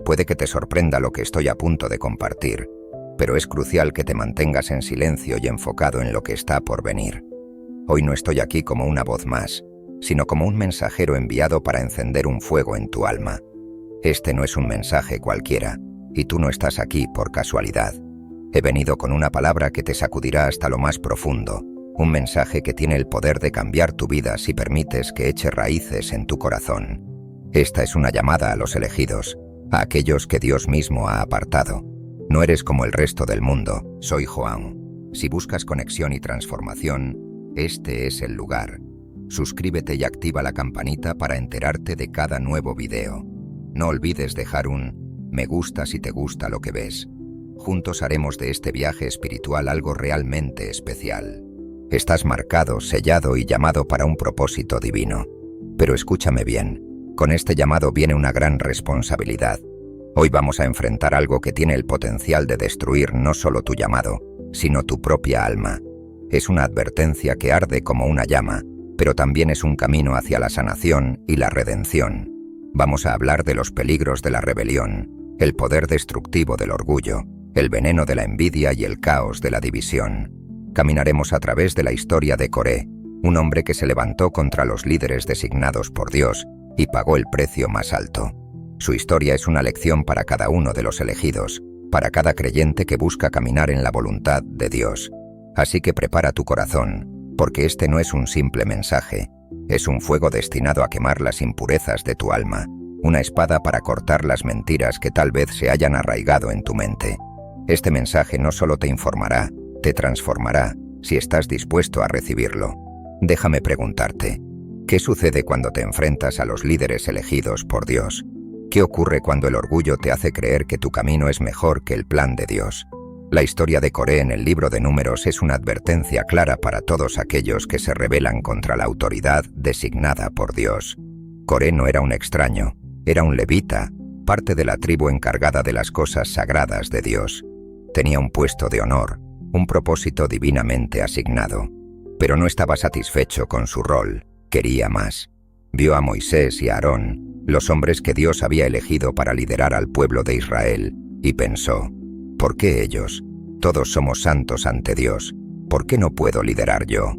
Puede que te sorprenda lo que estoy a punto de compartir, pero es crucial que te mantengas en silencio y enfocado en lo que está por venir. Hoy no estoy aquí como una voz más, sino como un mensajero enviado para encender un fuego en tu alma. Este no es un mensaje cualquiera, y tú no estás aquí por casualidad. He venido con una palabra que te sacudirá hasta lo más profundo, un mensaje que tiene el poder de cambiar tu vida si permites que eche raíces en tu corazón. Esta es una llamada a los elegidos, a aquellos que Dios mismo ha apartado. No eres como el resto del mundo, soy Joan. Si buscas conexión y transformación, este es el lugar. Suscríbete y activa la campanita para enterarte de cada nuevo video. No olvides dejar un me gusta si te gusta lo que ves. Juntos haremos de este viaje espiritual algo realmente especial. Estás marcado, sellado y llamado para un propósito divino. Pero escúchame bien, con este llamado viene una gran responsabilidad. Hoy vamos a enfrentar algo que tiene el potencial de destruir no solo tu llamado, sino tu propia alma. Es una advertencia que arde como una llama, pero también es un camino hacia la sanación y la redención. Vamos a hablar de los peligros de la rebelión, el poder destructivo del orgullo, el veneno de la envidia y el caos de la división. Caminaremos a través de la historia de Coré, un hombre que se levantó contra los líderes designados por Dios y pagó el precio más alto. Su historia es una lección para cada uno de los elegidos, para cada creyente que busca caminar en la voluntad de Dios. Así que prepara tu corazón, porque este no es un simple mensaje, es un fuego destinado a quemar las impurezas de tu alma, una espada para cortar las mentiras que tal vez se hayan arraigado en tu mente. Este mensaje no solo te informará, te transformará, si estás dispuesto a recibirlo. Déjame preguntarte, ¿qué sucede cuando te enfrentas a los líderes elegidos por Dios? ¿Qué ocurre cuando el orgullo te hace creer que tu camino es mejor que el plan de Dios? La historia de Coré en el libro de Números es una advertencia clara para todos aquellos que se rebelan contra la autoridad designada por Dios. Coré no era un extraño, era un levita, parte de la tribu encargada de las cosas sagradas de Dios. Tenía un puesto de honor, un propósito divinamente asignado. Pero no estaba satisfecho con su rol, quería más. Vio a Moisés y a Aarón, los hombres que Dios había elegido para liderar al pueblo de Israel, y pensó, ¿por qué ellos? Todos somos santos ante Dios. ¿Por qué no puedo liderar yo?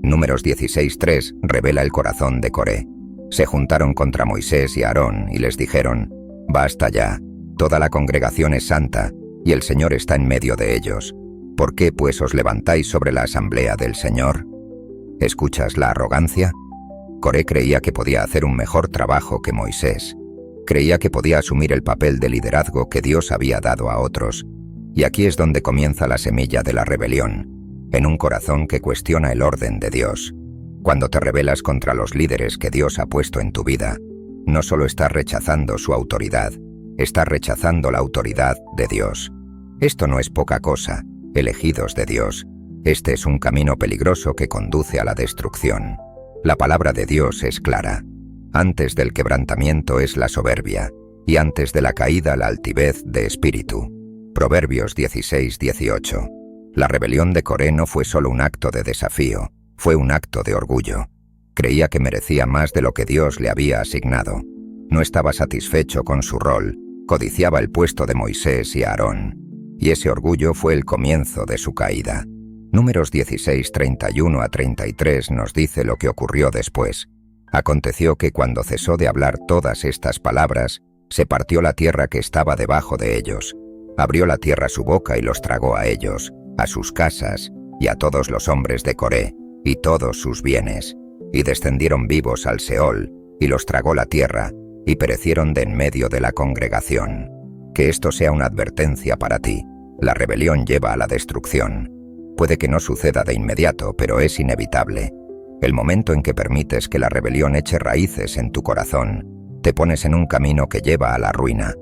Números 16:3 revela el corazón de Coré. Se juntaron contra Moisés y Aarón y les dijeron, «Basta ya, toda la congregación es santa, y el Señor está en medio de ellos. ¿Por qué pues os levantáis sobre la asamblea del Señor?» ¿Escuchas la arrogancia? Coré creía que podía hacer un mejor trabajo que Moisés. Creía que podía asumir el papel de liderazgo que Dios había dado a otros. Y aquí es donde comienza la semilla de la rebelión, en un corazón que cuestiona el orden de Dios. Cuando te rebelas contra los líderes que Dios ha puesto en tu vida, no solo estás rechazando su autoridad, estás rechazando la autoridad de Dios. Esto no es poca cosa, elegidos de Dios. Este es un camino peligroso que conduce a la destrucción. La palabra de Dios es clara. Antes del quebrantamiento es la soberbia, y antes de la caída la altivez de espíritu. Proverbios 16:18. La rebelión de Coré no fue solo un acto de desafío, fue un acto de orgullo. Creía que merecía más de lo que Dios le había asignado. No estaba satisfecho con su rol, codiciaba el puesto de Moisés y Aarón. Y ese orgullo fue el comienzo de su caída. Números 16:31-33 nos dice lo que ocurrió después. Aconteció que cuando cesó de hablar todas estas palabras, se partió la tierra que estaba debajo de ellos. Abrió la tierra su boca y los tragó a ellos, a sus casas y a todos los hombres de Coré, y todos sus bienes, y descendieron vivos al Seol, y los tragó la tierra, y perecieron de en medio de la congregación. Que esto sea una advertencia para ti. La rebelión lleva a la destrucción. Puede que no suceda de inmediato, pero es inevitable. El momento en que permites que la rebelión eche raíces en tu corazón, te pones en un camino que lleva a la ruina.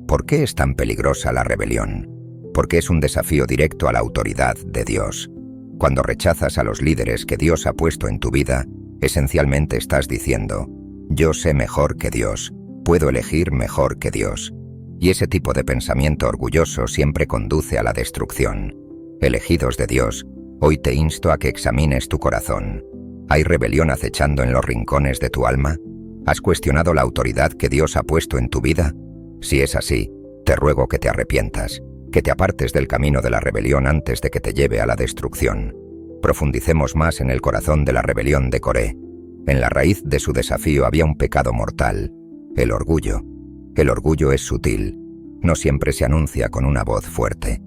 ¿Por qué es tan peligrosa la rebelión? Porque es un desafío directo a la autoridad de Dios. Cuando rechazas a los líderes que Dios ha puesto en tu vida, esencialmente estás diciendo, yo sé mejor que Dios, puedo elegir mejor que Dios. Y ese tipo de pensamiento orgulloso siempre conduce a la destrucción. Elegidos de Dios, hoy te insto a que examines tu corazón. ¿Hay rebelión acechando en los rincones de tu alma? ¿Has cuestionado la autoridad que Dios ha puesto en tu vida? Si es así, te ruego que te arrepientas, que te apartes del camino de la rebelión antes de que te lleve a la destrucción. Profundicemos más en el corazón de la rebelión de Coré. En la raíz de su desafío había un pecado mortal, el orgullo. El orgullo es sutil, no siempre se anuncia con una voz fuerte.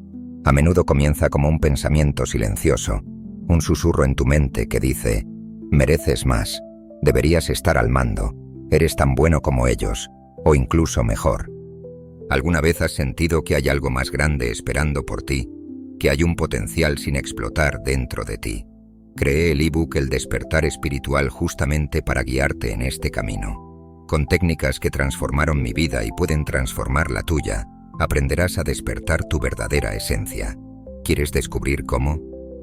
A menudo comienza como un pensamiento silencioso, un susurro en tu mente que dice: mereces más, deberías estar al mando, eres tan bueno como ellos, o incluso mejor. ¿Alguna vez has sentido que hay algo más grande esperando por ti, que hay un potencial sin explotar dentro de ti? Creé el ebook El despertar espiritual justamente para guiarte en este camino. Con técnicas que transformaron mi vida y pueden transformar la tuya, aprenderás a despertar tu verdadera esencia. ¿Quieres descubrir cómo?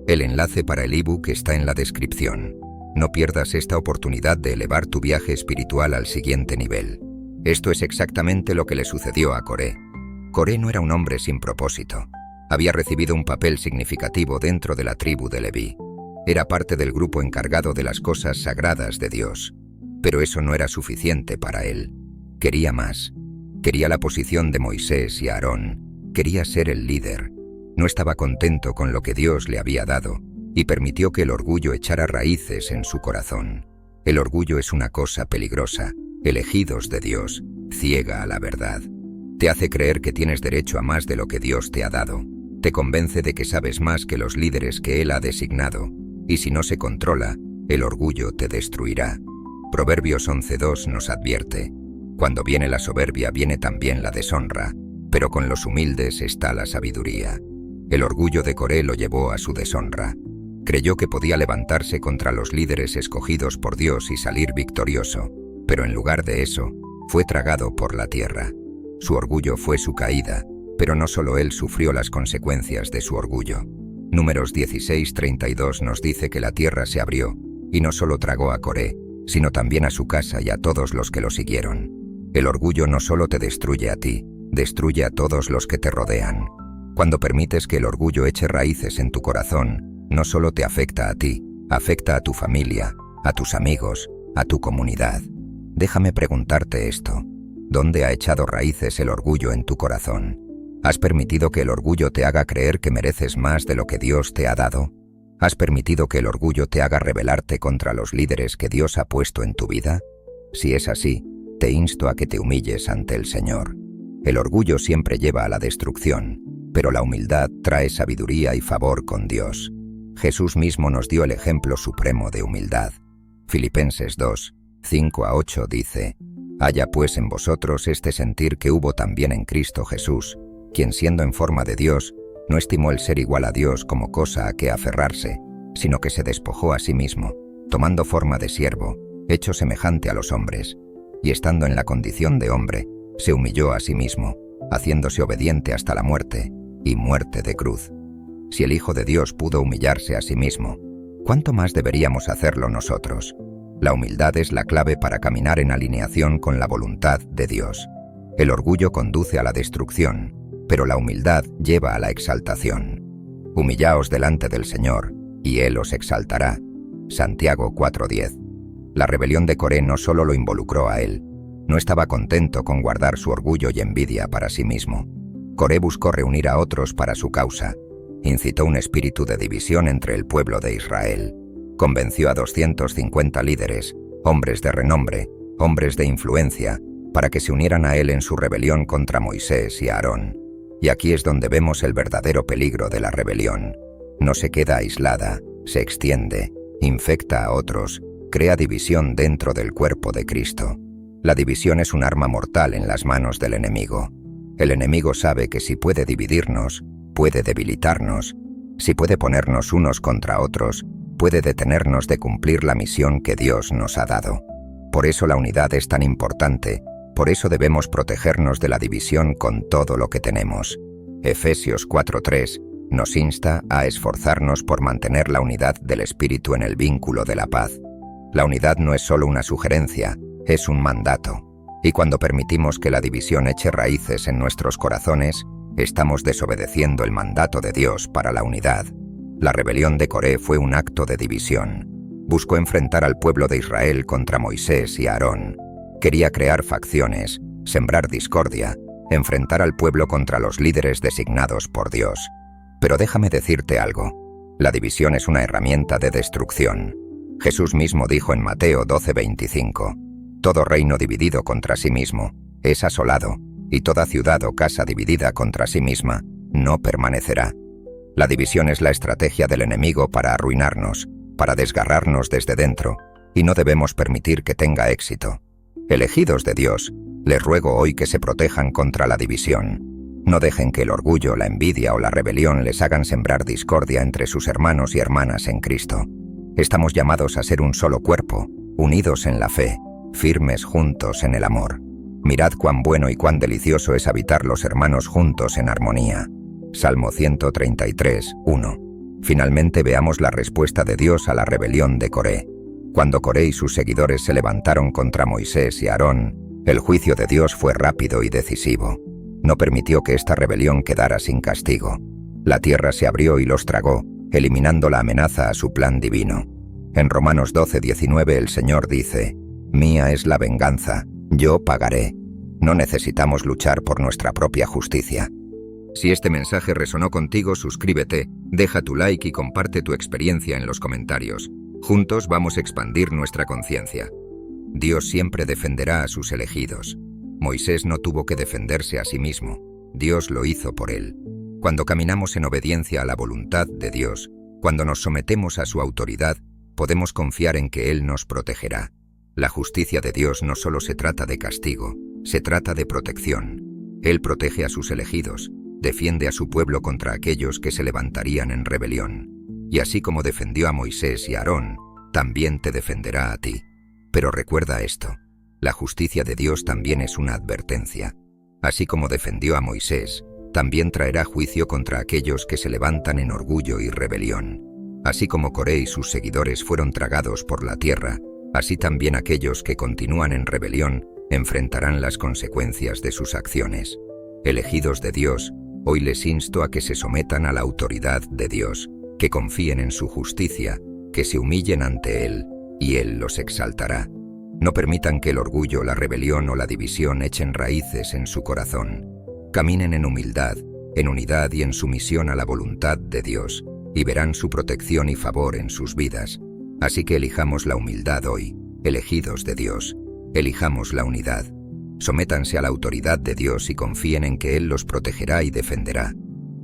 El enlace para el ebook está en la descripción. No pierdas esta oportunidad de elevar tu viaje espiritual al siguiente nivel. Esto es exactamente lo que le sucedió a Coré. Coré no era un hombre sin propósito. Había recibido un papel significativo dentro de la tribu de Leví. Era parte del grupo encargado de las cosas sagradas de Dios. Pero eso no era suficiente para él. Quería más. Quería la posición de Moisés y Aarón. Quería ser el líder. No estaba contento con lo que Dios le había dado y permitió que el orgullo echara raíces en su corazón. El orgullo es una cosa peligrosa. Elegidos de Dios, ciega a la verdad. Te hace creer que tienes derecho a más de lo que Dios te ha dado. Te convence de que sabes más que los líderes que Él ha designado. Y si no se controla, el orgullo te destruirá. Proverbios 11:2 nos advierte: cuando viene la soberbia viene también la deshonra, pero con los humildes está la sabiduría. El orgullo de Coré lo llevó a su deshonra. Creyó que podía levantarse contra los líderes escogidos por Dios y salir victorioso, pero en lugar de eso, fue tragado por la tierra. Su orgullo fue su caída, pero no solo él sufrió las consecuencias de su orgullo. Números 16:32 nos dice que la tierra se abrió, y no solo tragó a Coré, sino también a su casa y a todos los que lo siguieron. El orgullo no solo te destruye a ti, destruye a todos los que te rodean. Cuando permites que el orgullo eche raíces en tu corazón, no solo te afecta a ti, afecta a tu familia, a tus amigos, a tu comunidad. Déjame preguntarte esto: ¿dónde ha echado raíces el orgullo en tu corazón? ¿Has permitido que el orgullo te haga creer que mereces más de lo que Dios te ha dado? ¿Has permitido que el orgullo te haga rebelarte contra los líderes que Dios ha puesto en tu vida? Si es así, te insto a que te humilles ante el Señor. El orgullo siempre lleva a la destrucción, pero la humildad trae sabiduría y favor con Dios. Jesús mismo nos dio el ejemplo supremo de humildad. Filipenses 2:5-8 dice: haya pues en vosotros este sentir que hubo también en Cristo Jesús, quien siendo en forma de Dios, no estimó el ser igual a Dios como cosa a que aferrarse, sino que se despojó a sí mismo, tomando forma de siervo, hecho semejante a los hombres, y estando en la condición de hombre, se humilló a sí mismo, haciéndose obediente hasta la muerte, y muerte de cruz. Si el Hijo de Dios pudo humillarse a sí mismo, ¿cuánto más deberíamos hacerlo nosotros? La humildad es la clave para caminar en alineación con la voluntad de Dios. El orgullo conduce a la destrucción, pero la humildad lleva a la exaltación. Humillaos delante del Señor, y Él os exaltará. Santiago 4:10. La rebelión de Coré no solo lo involucró a él, no estaba contento con guardar su orgullo y envidia para sí mismo. Coré buscó reunir a otros para su causa, incitó un espíritu de división entre el pueblo de Israel, convenció a 250 líderes, hombres de renombre, hombres de influencia, para que se unieran a él en su rebelión contra Moisés y Aarón. Y aquí es donde vemos el verdadero peligro de la rebelión. No se queda aislada, se extiende, infecta a otros, crea división dentro del cuerpo de Cristo. La división es un arma mortal en las manos del enemigo. El enemigo sabe que si puede dividirnos, puede debilitarnos. Si puede ponernos unos contra otros, puede detenernos de cumplir la misión que Dios nos ha dado. Por eso la unidad es tan importante. Por eso debemos protegernos de la división con todo lo que tenemos. Efesios 4:3 nos insta a esforzarnos por mantener la unidad del Espíritu en el vínculo de la paz. La unidad no es solo una sugerencia, es un mandato. Y cuando permitimos que la división eche raíces en nuestros corazones, estamos desobedeciendo el mandato de Dios para la unidad. La rebelión de Coré fue un acto de división. Buscó enfrentar al pueblo de Israel contra Moisés y Aarón. Quería crear facciones, sembrar discordia, enfrentar al pueblo contra los líderes designados por Dios. Pero déjame decirte algo. La división es una herramienta de destrucción. Jesús mismo dijo en Mateo 12:25, todo reino dividido contra sí mismo es asolado, y toda ciudad o casa dividida contra sí misma no permanecerá. La división es la estrategia del enemigo para arruinarnos, para desgarrarnos desde dentro, y no debemos permitir que tenga éxito. Elegidos de Dios, les ruego hoy que se protejan contra la división. No dejen que el orgullo, la envidia o la rebelión les hagan sembrar discordia entre sus hermanos y hermanas en Cristo. Estamos llamados a ser un solo cuerpo, unidos en la fe, firmes juntos en el amor. Mirad cuán bueno y cuán delicioso es habitar los hermanos juntos en armonía. Salmo 133:1. Finalmente veamos la respuesta de Dios a la rebelión de Coré. Cuando Coré y sus seguidores se levantaron contra Moisés y Aarón, el juicio de Dios fue rápido y decisivo. No permitió que esta rebelión quedara sin castigo. La tierra se abrió y los tragó, eliminando la amenaza a su plan divino. En Romanos 12:19 el Señor dice, «Mía es la venganza, yo pagaré». No necesitamos luchar por nuestra propia justicia. Si este mensaje resonó contigo, suscríbete, deja tu like y comparte tu experiencia en los comentarios. Juntos vamos a expandir nuestra conciencia. Dios siempre defenderá a sus elegidos. Moisés no tuvo que defenderse a sí mismo. Dios lo hizo por él. Cuando caminamos en obediencia a la voluntad de Dios, cuando nos sometemos a su autoridad, podemos confiar en que Él nos protegerá. La justicia de Dios no solo se trata de castigo, se trata de protección. Él protege a sus elegidos, defiende a su pueblo contra aquellos que se levantarían en rebelión. Y así como defendió a Moisés y a Aarón, también te defenderá a ti. Pero recuerda esto, la justicia de Dios también es una advertencia. Así como defendió a Moisés, también traerá juicio contra aquellos que se levantan en orgullo y rebelión. Así como Coré y sus seguidores fueron tragados por la tierra, así también aquellos que continúan en rebelión enfrentarán las consecuencias de sus acciones. Elegidos de Dios, hoy les insto a que se sometan a la autoridad de Dios, que confíen en su justicia, que se humillen ante Él, y Él los exaltará. No permitan que el orgullo, la rebelión o la división echen raíces en su corazón. Caminen en humildad, en unidad y en sumisión a la voluntad de Dios, y verán su protección y favor en sus vidas. Así que elijamos la humildad hoy, elegidos de Dios. Elijamos la unidad. Sométanse a la autoridad de Dios y confíen en que Él los protegerá y defenderá.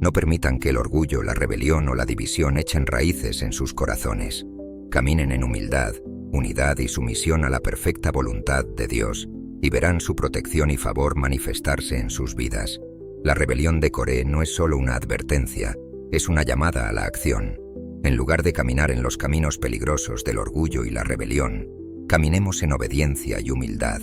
No permitan que el orgullo, la rebelión o la división echen raíces en sus corazones. Caminen en humildad, unidad y sumisión a la perfecta voluntad de Dios, y verán su protección y favor manifestarse en sus vidas. La rebelión de Coré no es solo una advertencia, es una llamada a la acción. En lugar de caminar en los caminos peligrosos del orgullo y la rebelión, caminemos en obediencia y humildad.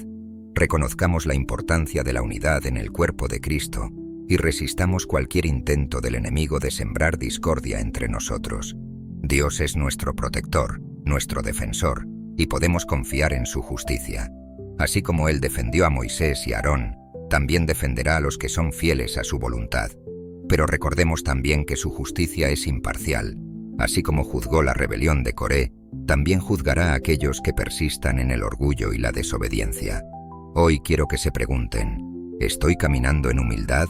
Reconozcamos la importancia de la unidad en el cuerpo de Cristo y resistamos cualquier intento del enemigo de sembrar discordia entre nosotros. Dios es nuestro protector, nuestro defensor, y podemos confiar en su justicia. Así como Él defendió a Moisés y a Aarón, también defenderá a los que son fieles a su voluntad. Pero recordemos también que su justicia es imparcial. Así como juzgó la rebelión de Coré, también juzgará a aquellos que persistan en el orgullo y la desobediencia. Hoy quiero que se pregunten, ¿estoy caminando en humildad?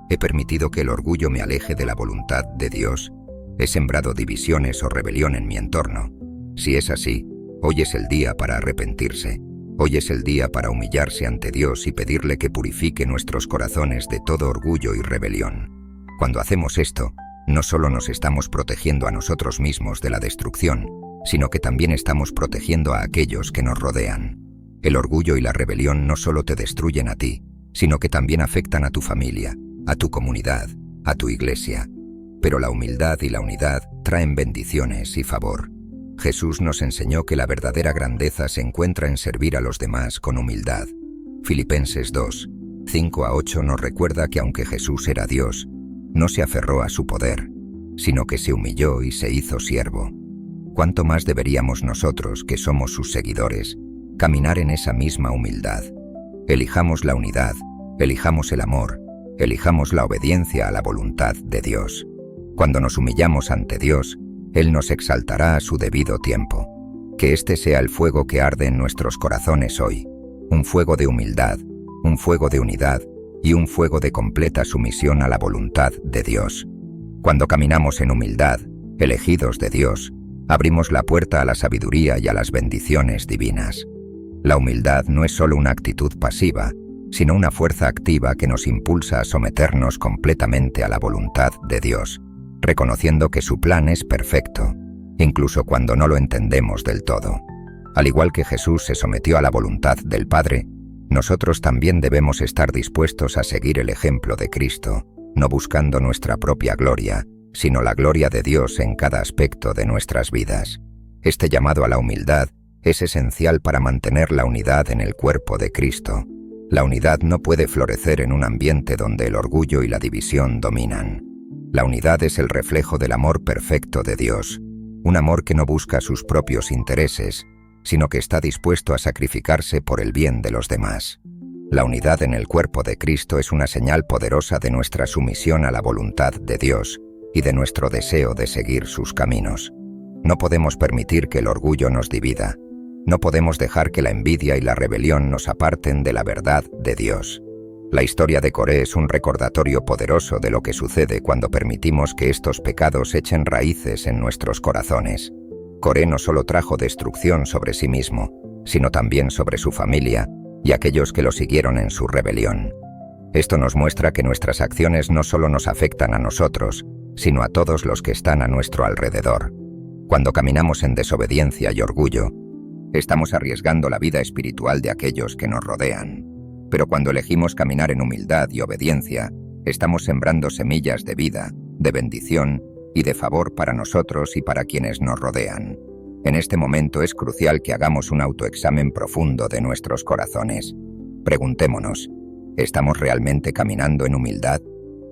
¿He permitido que el orgullo me aleje de la voluntad de Dios? ¿He sembrado divisiones o rebelión en mi entorno? Si es así, hoy es el día para arrepentirse. Hoy es el día para humillarse ante Dios y pedirle que purifique nuestros corazones de todo orgullo y rebelión. Cuando hacemos esto, no solo nos estamos protegiendo a nosotros mismos de la destrucción, sino que también estamos protegiendo a aquellos que nos rodean. El orgullo y la rebelión no solo te destruyen a ti, sino que también afectan a tu familia, a tu comunidad, a tu iglesia. Pero la humildad y la unidad traen bendiciones y favor. Jesús nos enseñó que la verdadera grandeza se encuentra en servir a los demás con humildad. Filipenses 2, 5-8 nos recuerda que aunque Jesús era Dios, no se aferró a su poder, sino que se humilló y se hizo siervo. ¿Cuánto más deberíamos nosotros, que somos sus seguidores, caminar en esa misma humildad? Elijamos la unidad, elijamos el amor, elijamos la obediencia a la voluntad de Dios. Cuando nos humillamos ante Dios, Él nos exaltará a su debido tiempo. Que este sea el fuego que arde en nuestros corazones hoy, un fuego de humildad, un fuego de unidad, un fuego de sumisión a la voluntad de Dios. La rebelión de Coré no es solo una advertencia, es una llamada a la acción. En lugar de caminar en los caminos peligrosos del orgullo y la rebelión, caminemos en obediencia y humildad. y un fuego de completa sumisión a la voluntad de Dios. Cuando caminamos en humildad, elegidos de Dios, abrimos la puerta a la sabiduría y a las bendiciones divinas. La humildad no es solo una actitud pasiva, sino una fuerza activa que nos impulsa a someternos completamente a la voluntad de Dios, reconociendo que su plan es perfecto, incluso cuando no lo entendemos del todo. Al igual que Jesús se sometió a la voluntad del Padre, nosotros también debemos estar dispuestos a seguir el ejemplo de Cristo, no buscando nuestra propia gloria, sino la gloria de Dios en cada aspecto de nuestras vidas. Este llamado a la humildad es esencial para mantener la unidad en el cuerpo de Cristo. La unidad no puede florecer en un ambiente donde el orgullo y la división dominan. La unidad es el reflejo del amor perfecto de Dios, un amor que no busca sus propios intereses, sino que está dispuesto a sacrificarse por el bien de los demás. La unidad en el cuerpo de Cristo es una señal poderosa de nuestra sumisión a la voluntad de Dios y de nuestro deseo de seguir sus caminos. No podemos permitir que el orgullo nos divida. No podemos dejar que la envidia y la rebelión nos aparten de la verdad de Dios. La historia de Coré es un recordatorio poderoso de lo que sucede cuando permitimos que estos pecados echen raíces en nuestros corazones. Coré no solo trajo destrucción sobre sí mismo, sino también sobre su familia y aquellos que lo siguieron en su rebelión. Esto nos muestra que nuestras acciones no solo nos afectan a nosotros, sino a todos los que están a nuestro alrededor. Cuando caminamos en desobediencia y orgullo, estamos arriesgando la vida espiritual de aquellos que nos rodean. Pero cuando elegimos caminar en humildad y obediencia, estamos sembrando semillas de vida, de bendición y de favor para nosotros y para quienes nos rodean. En este momento es crucial que hagamos un autoexamen profundo de nuestros corazones. Preguntémonos, ¿estamos realmente caminando en humildad?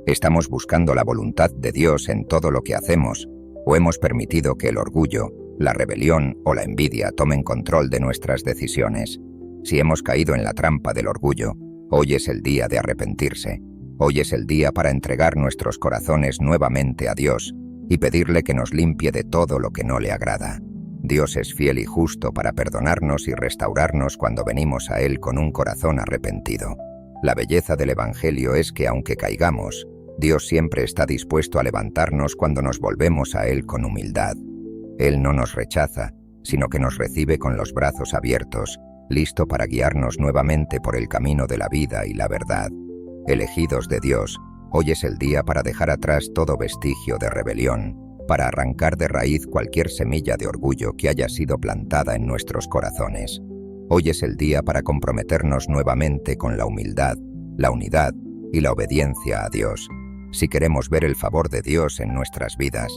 ¿Estamos buscando la voluntad de Dios en todo lo que hacemos? ¿O hemos permitido que el orgullo, la rebelión o la envidia tomen control de nuestras decisiones? Si hemos caído en la trampa del orgullo, hoy es el día de arrepentirse. Hoy es el día para entregar nuestros corazones nuevamente a Dios y pedirle que nos limpie de todo lo que no le agrada. Dios es fiel y justo para perdonarnos y restaurarnos cuando venimos a Él con un corazón arrepentido. La belleza del Evangelio es que aunque caigamos, Dios siempre está dispuesto a levantarnos cuando nos volvemos a Él con humildad. Él no nos rechaza, sino que nos recibe con los brazos abiertos, listo para guiarnos nuevamente por el camino de la vida y la verdad. Elegidos de Dios, hoy es el día para dejar atrás todo vestigio de rebelión, para arrancar de raíz cualquier semilla de orgullo que haya sido plantada en nuestros corazones. Hoy es el día para comprometernos nuevamente con la humildad, la unidad y la obediencia a Dios. Si queremos ver el favor de Dios en nuestras vidas,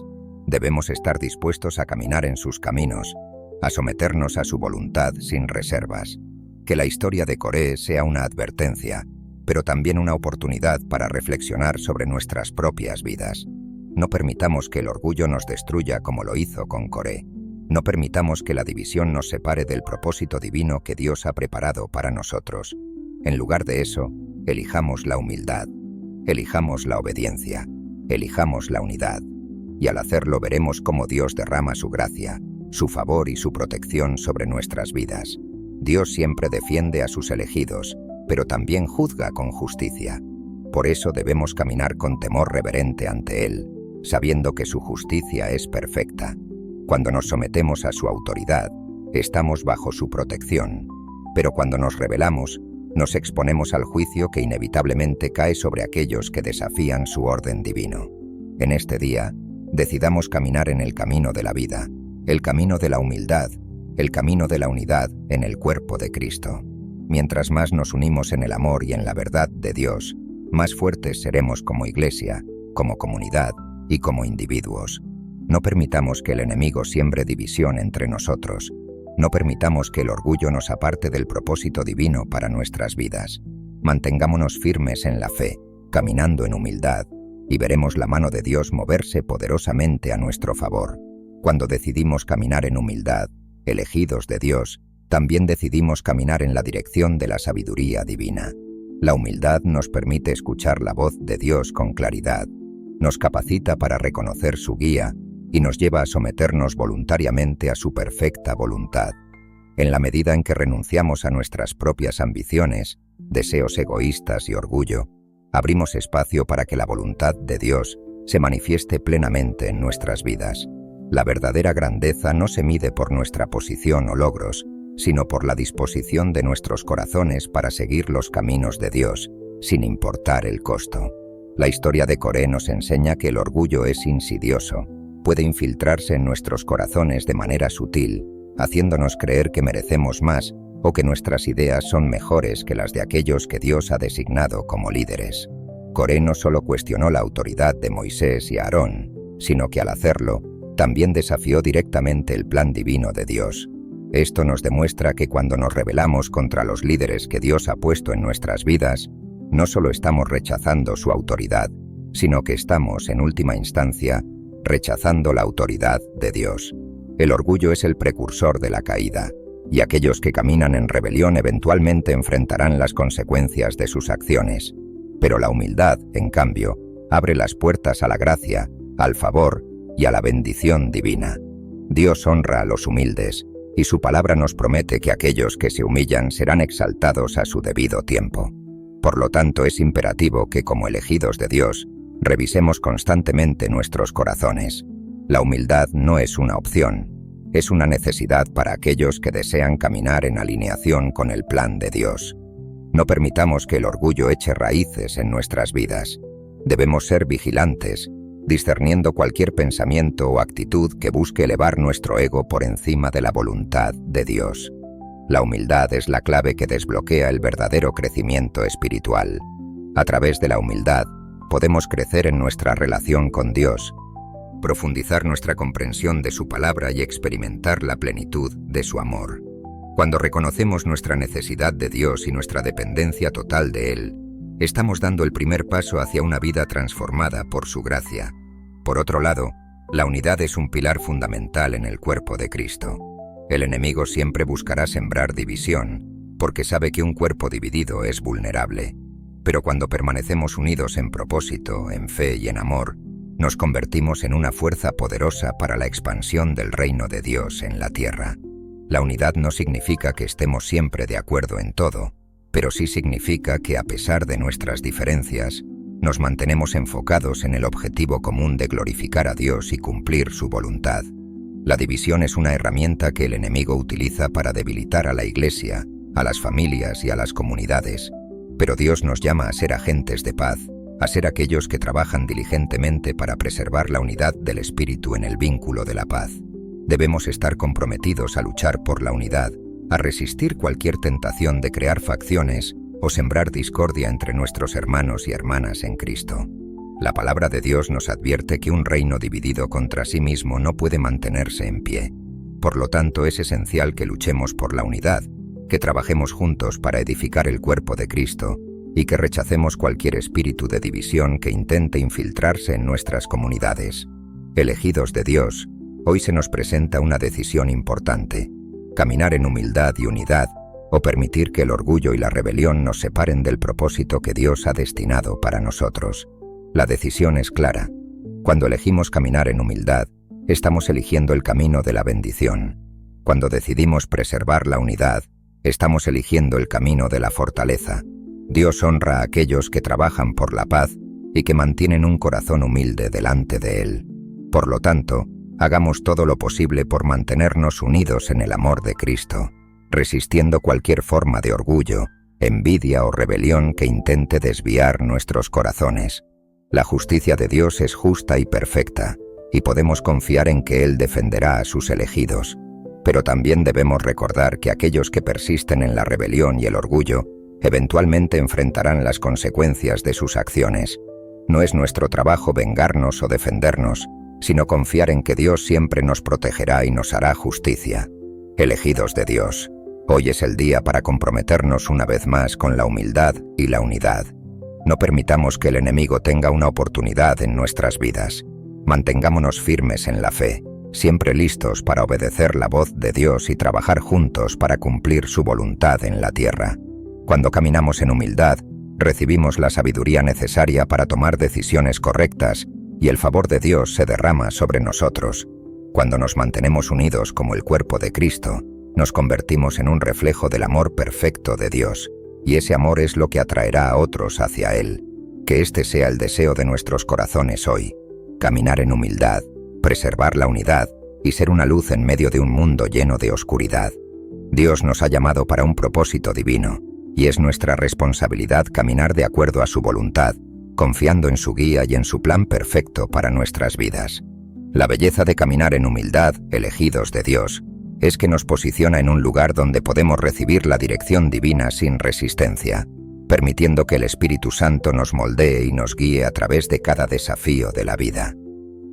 debemos estar dispuestos a caminar en sus caminos, a someternos a su voluntad sin reservas. Que la historia de Coré sea una advertencia, pero también una oportunidad para reflexionar sobre nuestras propias vidas. No permitamos que el orgullo nos destruya como lo hizo con Coré. No permitamos que la división nos separe del propósito divino que Dios ha preparado para nosotros. En lugar de eso, elijamos la humildad, elijamos la obediencia, elijamos la unidad. Y al hacerlo veremos cómo Dios derrama su gracia, su favor y su protección sobre nuestras vidas. Dios siempre defiende a sus elegidos, pero también juzga con justicia. Por eso debemos caminar con temor reverente ante Él, sabiendo que su justicia es perfecta. Cuando nos sometemos a su autoridad, estamos bajo su protección. Pero cuando nos rebelamos, nos exponemos al juicio que inevitablemente cae sobre aquellos que desafían su orden divino. En este día, decidamos caminar en el camino de la vida, el camino de la humildad, el camino de la unidad en el cuerpo de Cristo. Mientras más nos unimos en el amor y en la verdad de Dios, más fuertes seremos como iglesia, como comunidad y como individuos. No permitamos que el enemigo siembre división entre nosotros. No permitamos que el orgullo nos aparte del propósito divino para nuestras vidas. Mantengámonos firmes en la fe, caminando en humildad, y veremos la mano de Dios moverse poderosamente a nuestro favor. Cuando decidimos caminar en humildad, elegidos de Dios, también decidimos caminar en la dirección de la sabiduría divina. La humildad nos permite escuchar la voz de Dios con claridad, nos capacita para reconocer su guía y nos lleva a someternos voluntariamente a su perfecta voluntad. En la medida en que renunciamos a nuestras propias ambiciones, deseos egoístas y orgullo, abrimos espacio para que la voluntad de Dios se manifieste plenamente en nuestras vidas. La verdadera grandeza no se mide por nuestra posición o logros, sino por la disposición de nuestros corazones para seguir los caminos de Dios, sin importar el costo. La historia de Coré nos enseña que el orgullo es insidioso, puede infiltrarse en nuestros corazones de manera sutil, haciéndonos creer que merecemos más o que nuestras ideas son mejores que las de aquellos que Dios ha designado como líderes. Coré no solo cuestionó la autoridad de Moisés y Aarón, sino que al hacerlo, también desafió directamente el plan divino de Dios. Esto nos demuestra que cuando nos rebelamos contra los líderes que Dios ha puesto en nuestras vidas, no solo estamos rechazando su autoridad, sino que estamos, en última instancia, rechazando la autoridad de Dios. El orgullo es el precursor de la caída, y aquellos que caminan en rebelión eventualmente enfrentarán las consecuencias de sus acciones. Pero la humildad, en cambio, abre las puertas a la gracia, al favor y a la bendición divina. Dios honra a los humildes, y su palabra nos promete que aquellos que se humillan serán exaltados a su debido tiempo. Por lo tanto, es imperativo que, como elegidos de Dios, revisemos constantemente nuestros corazones. La humildad no es una opción, es una necesidad para aquellos que desean caminar en alineación con el plan de Dios. No permitamos que el orgullo eche raíces en nuestras vidas. Debemos ser vigilantes, discerniendo cualquier pensamiento o actitud que busque elevar nuestro ego por encima de la voluntad de Dios. La humildad es la clave que desbloquea el verdadero crecimiento espiritual. A través de la humildad, podemos crecer en nuestra relación con Dios, profundizar nuestra comprensión de su palabra y experimentar la plenitud de su amor. Cuando reconocemos nuestra necesidad de Dios y nuestra dependencia total de Él, estamos dando el primer paso hacia una vida transformada por su gracia. Por otro lado, la unidad es un pilar fundamental en el cuerpo de Cristo. El enemigo siempre buscará sembrar división, porque sabe que un cuerpo dividido es vulnerable. Pero cuando permanecemos unidos en propósito, en fe y en amor, nos convertimos en una fuerza poderosa para la expansión del reino de Dios en la tierra. La unidad no significa que estemos siempre de acuerdo en todo, pero sí significa que a pesar de nuestras diferencias, nos mantenemos enfocados en el objetivo común de glorificar a Dios y cumplir su voluntad. La división es una herramienta que el enemigo utiliza para debilitar a la Iglesia, a las familias y a las comunidades, pero Dios nos llama a ser agentes de paz, a ser aquellos que trabajan diligentemente para preservar la unidad del espíritu en el vínculo de la paz. Debemos estar comprometidos a luchar por la unidad, a resistir cualquier tentación de crear facciones o sembrar discordia entre nuestros hermanos y hermanas en Cristo. La palabra de Dios nos advierte que un reino dividido contra sí mismo no puede mantenerse en pie. Por lo tanto, es esencial que luchemos por la unidad, que trabajemos juntos para edificar el cuerpo de Cristo y que rechacemos cualquier espíritu de división que intente infiltrarse en nuestras comunidades. Elegidos de Dios, hoy se nos presenta una decisión importante: caminar en humildad y unidad, o permitir que el orgullo y la rebelión nos separen del propósito que Dios ha destinado para nosotros. La decisión es clara. Cuando elegimos caminar en humildad, estamos eligiendo el camino de la bendición. Cuando decidimos preservar la unidad, estamos eligiendo el camino de la fortaleza. Dios honra a aquellos que trabajan por la paz y que mantienen un corazón humilde delante de Él. Por lo tanto, hagamos todo lo posible por mantenernos unidos en el amor de Cristo, resistiendo cualquier forma de orgullo, envidia o rebelión que intente desviar nuestros corazones. La justicia de Dios es justa y perfecta, y podemos confiar en que Él defenderá a sus elegidos. Pero también debemos recordar que aquellos que persisten en la rebelión y el orgullo eventualmente enfrentarán las consecuencias de sus acciones. No es nuestro trabajo vengarnos o defendernos, sino confiar en que Dios siempre nos protegerá y nos hará justicia. Elegidos de Dios, hoy es el día para comprometernos una vez más con la humildad y la unidad. No permitamos que el enemigo tenga una oportunidad en nuestras vidas. Mantengámonos firmes en la fe, siempre listos para obedecer la voz de Dios y trabajar juntos para cumplir su voluntad en la tierra. Cuando caminamos en humildad, recibimos la sabiduría necesaria para tomar decisiones correctas y el favor de Dios se derrama sobre nosotros. Cuando nos mantenemos unidos como el cuerpo de Cristo, nos convertimos en un reflejo del amor perfecto de Dios, y ese amor es lo que atraerá a otros hacia Él. Que este sea el deseo de nuestros corazones hoy: caminar en humildad, preservar la unidad y ser una luz en medio de un mundo lleno de oscuridad. Dios nos ha llamado para un propósito divino, y es nuestra responsabilidad caminar de acuerdo a su voluntad, confiando en su guía y en su plan perfecto para nuestras vidas. La belleza de caminar en humildad, elegidos de Dios, es que nos posiciona en un lugar donde podemos recibir la dirección divina sin resistencia, permitiendo que el Espíritu Santo nos moldee y nos guíe a través de cada desafío de la vida.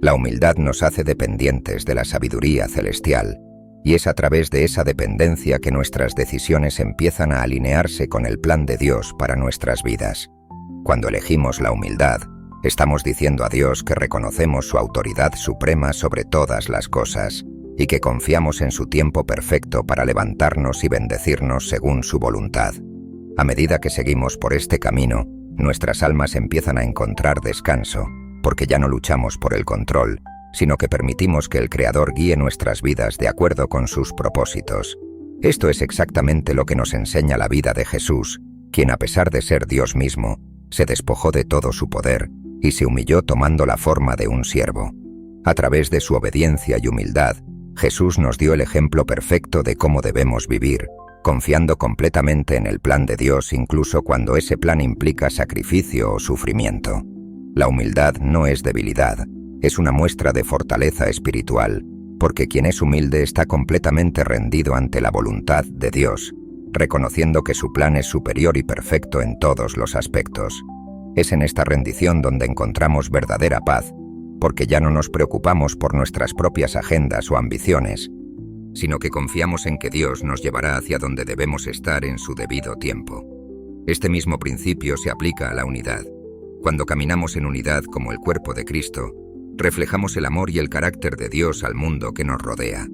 La humildad nos hace dependientes de la sabiduría celestial, y es a través de esa dependencia que nuestras decisiones empiezan a alinearse con el plan de Dios para nuestras vidas. Cuando elegimos la humildad, estamos diciendo a Dios que reconocemos su autoridad suprema sobre todas las cosas y que confiamos en su tiempo perfecto para levantarnos y bendecirnos según su voluntad. A medida que seguimos por este camino, nuestras almas empiezan a encontrar descanso, porque ya no luchamos por el control, sino que permitimos que el Creador guíe nuestras vidas de acuerdo con sus propósitos. Esto es exactamente lo que nos enseña la vida de Jesús, quien, a pesar de ser Dios mismo, se despojó de todo su poder y se humilló tomando la forma de un siervo. A través de su obediencia y humildad, Jesús nos dio el ejemplo perfecto de cómo debemos vivir, confiando completamente en el plan de Dios incluso cuando ese plan implica sacrificio o sufrimiento. La humildad no es debilidad, es una muestra de fortaleza espiritual, porque quien es humilde está completamente rendido ante la voluntad de Dios, reconociendo que su plan es superior y perfecto en todos los aspectos. Es en esta rendición donde encontramos verdadera paz, porque ya no nos preocupamos por nuestras propias agendas o ambiciones, sino que confiamos en que Dios nos llevará hacia donde debemos estar en su debido tiempo. Este mismo principio se aplica a la unidad. Cuando caminamos en unidad como el cuerpo de Cristo, reflejamos el amor y el carácter de Dios al mundo que nos rodea.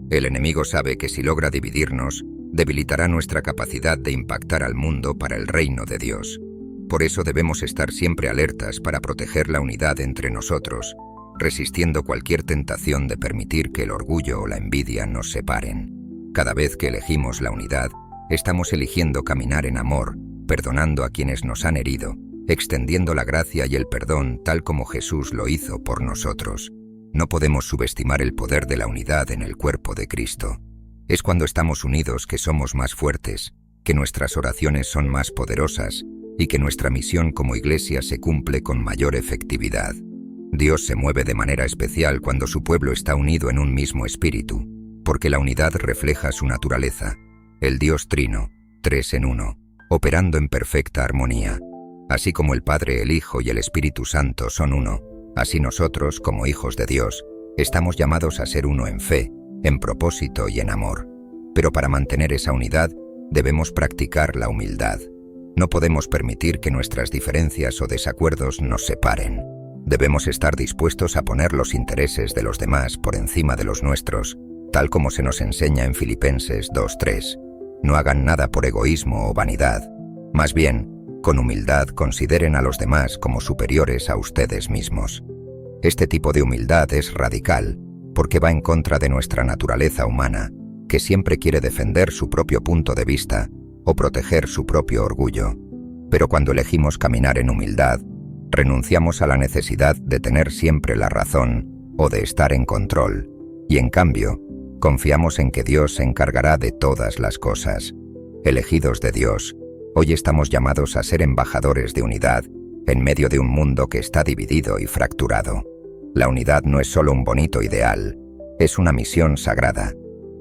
El enemigo sabe que si logra dividirnos, debilitará nuestra capacidad de impactar al mundo para el reino de Dios. Por eso debemos estar siempre alertas para proteger la unidad entre nosotros, resistiendo cualquier tentación de permitir que el orgullo o la envidia nos separen. Cada vez que elegimos la unidad, estamos eligiendo caminar en amor, perdonando a quienes nos han herido, extendiendo la gracia y el perdón tal como Jesús lo hizo por nosotros. No podemos subestimar el poder de la unidad en el cuerpo de Cristo. Es cuando estamos unidos que somos más fuertes, que nuestras oraciones son más poderosas y que nuestra misión como iglesia se cumple con mayor efectividad. Dios se mueve de manera especial cuando su pueblo está unido en un mismo espíritu, porque la unidad refleja su naturaleza, el Dios Trino, tres en uno, operando en perfecta armonía. Así como el Padre, el Hijo y el Espíritu Santo son uno, así nosotros, como hijos de Dios, estamos llamados a ser uno en fe, en propósito y en amor. Pero para mantener esa unidad, debemos practicar la humildad. No podemos permitir que nuestras diferencias o desacuerdos nos separen. Debemos estar dispuestos a poner los intereses de los demás por encima de los nuestros, tal como se nos enseña en Filipenses 2:3. No hagan nada por egoísmo o vanidad. Más bien, con humildad consideren a los demás como superiores a ustedes mismos. Este tipo de humildad es radical, porque va en contra de nuestra naturaleza humana, que siempre quiere defender su propio punto de vista o proteger su propio orgullo. Pero cuando elegimos caminar en humildad, renunciamos a la necesidad de tener siempre la razón o de estar en control, y en cambio, confiamos en que Dios se encargará de todas las cosas. Elegidos de Dios, hoy estamos llamados a ser embajadores de unidad en medio de un mundo que está dividido y fracturado. La unidad no es solo un bonito ideal, es una misión sagrada.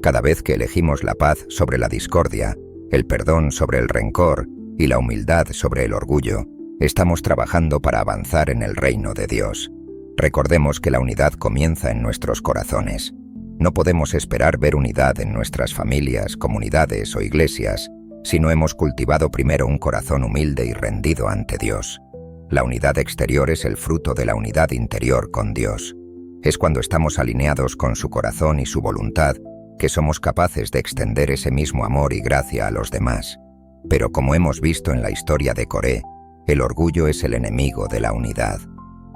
Cada vez que elegimos la paz sobre la discordia, el perdón sobre el rencor y la humildad sobre el orgullo, estamos trabajando para avanzar en el reino de Dios. Recordemos que la unidad comienza en nuestros corazones. No podemos esperar ver unidad en nuestras familias, comunidades o iglesias si no hemos cultivado primero un corazón humilde y rendido ante Dios. La unidad exterior es el fruto de la unidad interior con Dios. Es cuando estamos alineados con su corazón y su voluntad que somos capaces de extender ese mismo amor y gracia a los demás. Pero como hemos visto en la historia de Coré, el orgullo es el enemigo de la unidad.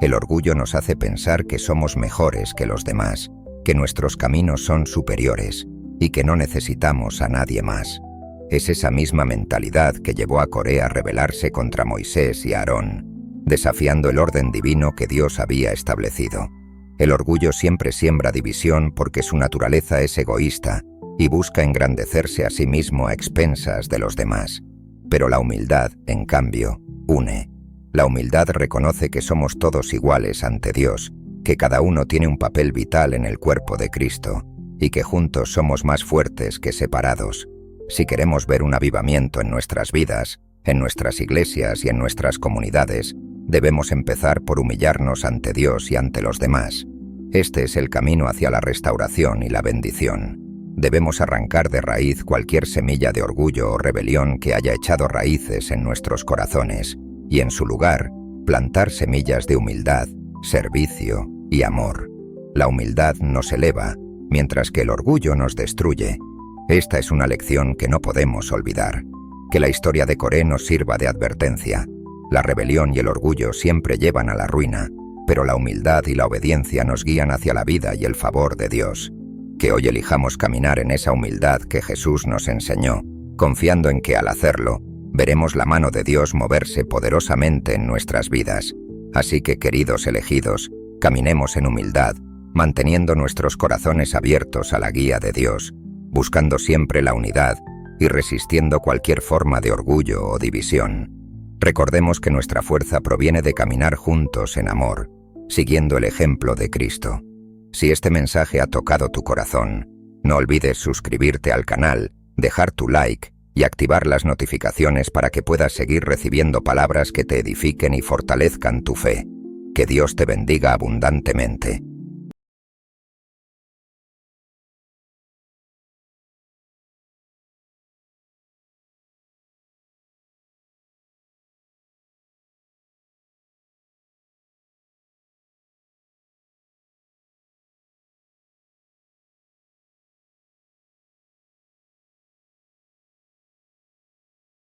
El orgullo nos hace pensar que somos mejores que los demás, que nuestros caminos son superiores y que no necesitamos a nadie más. Es esa misma mentalidad que llevó a Coré a rebelarse contra Moisés y Aarón. desafiando el orden divino que Dios había establecido. El orgullo siempre siembra división porque su naturaleza es egoísta y busca engrandecerse a sí mismo a expensas de los demás. Pero la humildad, en cambio, une. La humildad reconoce que somos todos iguales ante Dios, que cada uno tiene un papel vital en el cuerpo de Cristo y que juntos somos más fuertes que separados. Si queremos ver un avivamiento en nuestras vidas, en nuestras iglesias y en nuestras comunidades, debemos empezar por humillarnos ante Dios y ante los demás. Este es el camino hacia la restauración y la bendición. Debemos arrancar de raíz cualquier semilla de orgullo o rebelión que haya echado raíces en nuestros corazones y, en su lugar, plantar semillas de humildad, servicio y amor. La humildad nos eleva, mientras que el orgullo nos destruye. Esta es una lección que no podemos olvidar. Que la historia de Coré nos sirva de advertencia. La rebelión y el orgullo siempre llevan a la ruina, pero la humildad y la obediencia nos guían hacia la vida y el favor de Dios. Que hoy elijamos caminar en esa humildad que Jesús nos enseñó, confiando en que al hacerlo, veremos la mano de Dios moverse poderosamente en nuestras vidas. Así que, queridos elegidos, caminemos en humildad, manteniendo nuestros corazones abiertos a la guía de Dios, buscando siempre la unidad y resistiendo cualquier forma de orgullo o división. Recordemos que nuestra fuerza proviene de caminar juntos en amor, siguiendo el ejemplo de Cristo. Si este mensaje ha tocado tu corazón, no olvides suscribirte al canal, dejar tu like y activar las notificaciones para que puedas seguir recibiendo palabras que te edifiquen y fortalezcan tu fe. Que Dios te bendiga abundantemente.